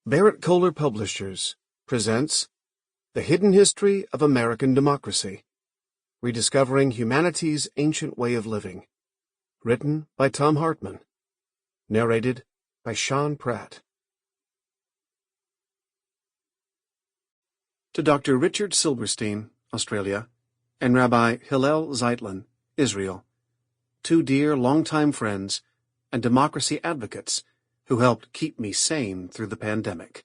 Barrett Kohler Publishers presents The Hidden History of American Democracy, Rediscovering Humanity's Ancient Way of Living, written by Thom Hartmann, narrated by Pratt. To Dr. Richard Silberstein, Australia, and Rabbi Hillel Zeitlin, Israel, two dear longtime friends and democracy advocates who helped keep me sane through the pandemic.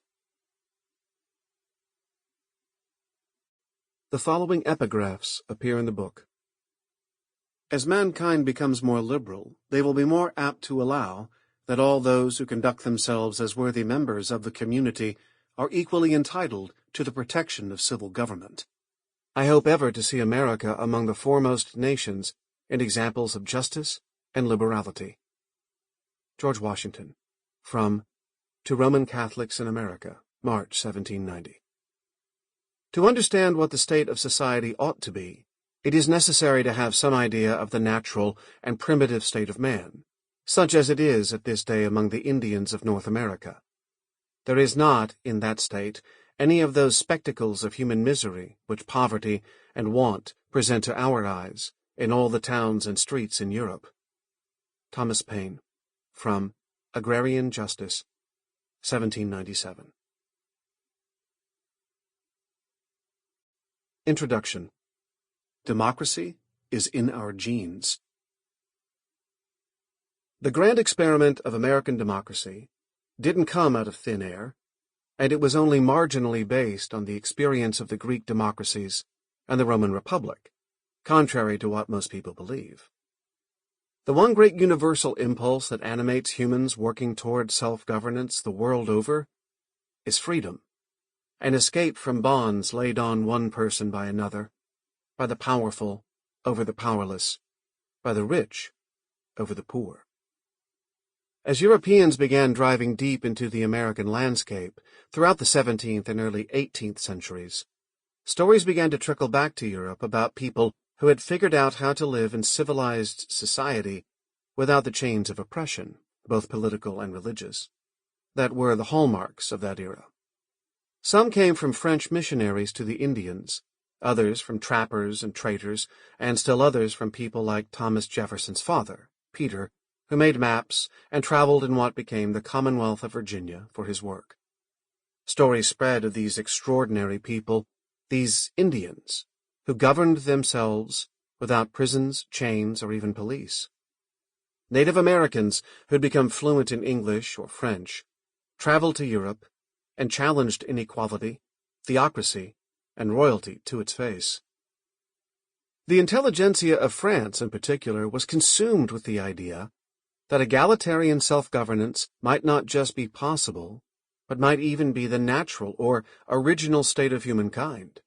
The following epigraphs appear in the book. As mankind becomes more liberal, they will be more apt to allow that all those who conduct themselves as worthy members of the community are equally entitled to the protection of civil government. I hope ever to see America among the foremost nations in examples of justice and liberality. George Washington. From To Roman Catholics in America, March 1790. To understand what the state of society ought to be, it is necessary to have some idea of the natural and primitive state of man, such as it is at this day among the Indians of North America. There is not, in that state, any of those spectacles of human misery which poverty and want present to our eyes in all the towns and streets in Europe. Thomas Paine. From Agrarian Justice, 1797. Introduction. Democracy is in our genes. The grand experiment of American democracy didn't come out of thin air, and it was only marginally based on the experience of the Greek democracies and the Roman Republic, contrary to what most people believe. The one great universal impulse that animates humans working toward self-governance the world over is freedom, an escape from bonds laid on one person by another, by the powerful over the powerless, by the rich over the poor. As Europeans began driving deep into the American landscape throughout the 17th and early 18th centuries, stories began to trickle back to Europe about people who had figured out how to live in civilized society without the chains of oppression, both political and religious, that were the hallmarks of that era. Some came from French missionaries to the Indians, others from trappers and traders, and still others from people like Thomas Jefferson's father, Peter, who made maps and traveled in what became the Commonwealth of Virginia for his work. Stories spread of these extraordinary people, these Indians, who governed themselves without prisons, chains, or even police. Native Americans who had become fluent in English or French traveled to Europe and challenged inequality, theocracy, and royalty to its face. The intelligentsia of France, in particular, was consumed with the idea that egalitarian self-governance might not just be possible, but might even be the natural or original state of humankind.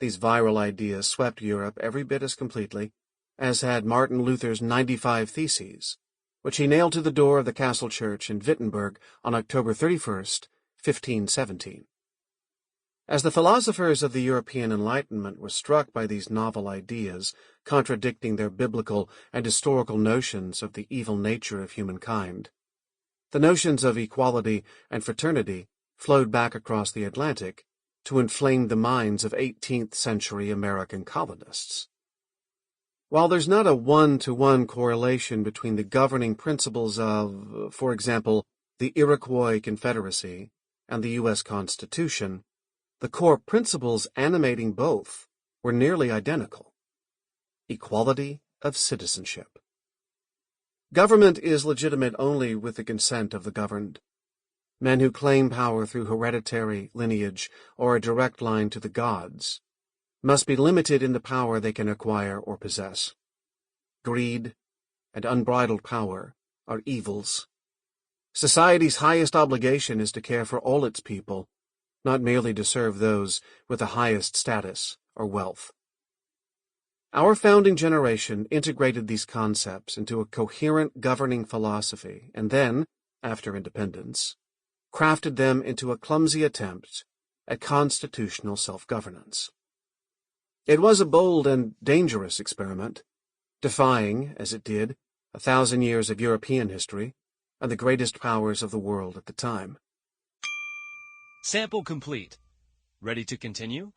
These viral ideas swept Europe every bit as completely as had Martin Luther's 95 Theses, which he nailed to the door of the castle church in Wittenberg on October 31st, 1517. As the philosophers of the European Enlightenment were struck by these novel ideas, contradicting their biblical and historical notions of the evil nature of humankind, the notions of equality and fraternity flowed back across the Atlantic to inflame the minds of 18th-century American colonists. While there's not a one-to-one correlation between the governing principles of, for example, the Iroquois Confederacy and the U.S. Constitution, the core principles animating both were nearly identical. Equality of citizenship. Government is legitimate only with the consent of the governed. Men who claim power through hereditary lineage or a direct line to the gods must be limited in the power they can acquire or possess. Greed and unbridled power are evils. Society's highest obligation is to care for all its people, not merely to serve those with the highest status or wealth. Our founding generation integrated these concepts into a coherent governing philosophy and then, after independence, crafted them into a clumsy attempt at constitutional self-governance. It was a bold and dangerous experiment, defying, as it did, 1,000 years of European history and the greatest powers of the world at the time. Sample complete. Ready to continue?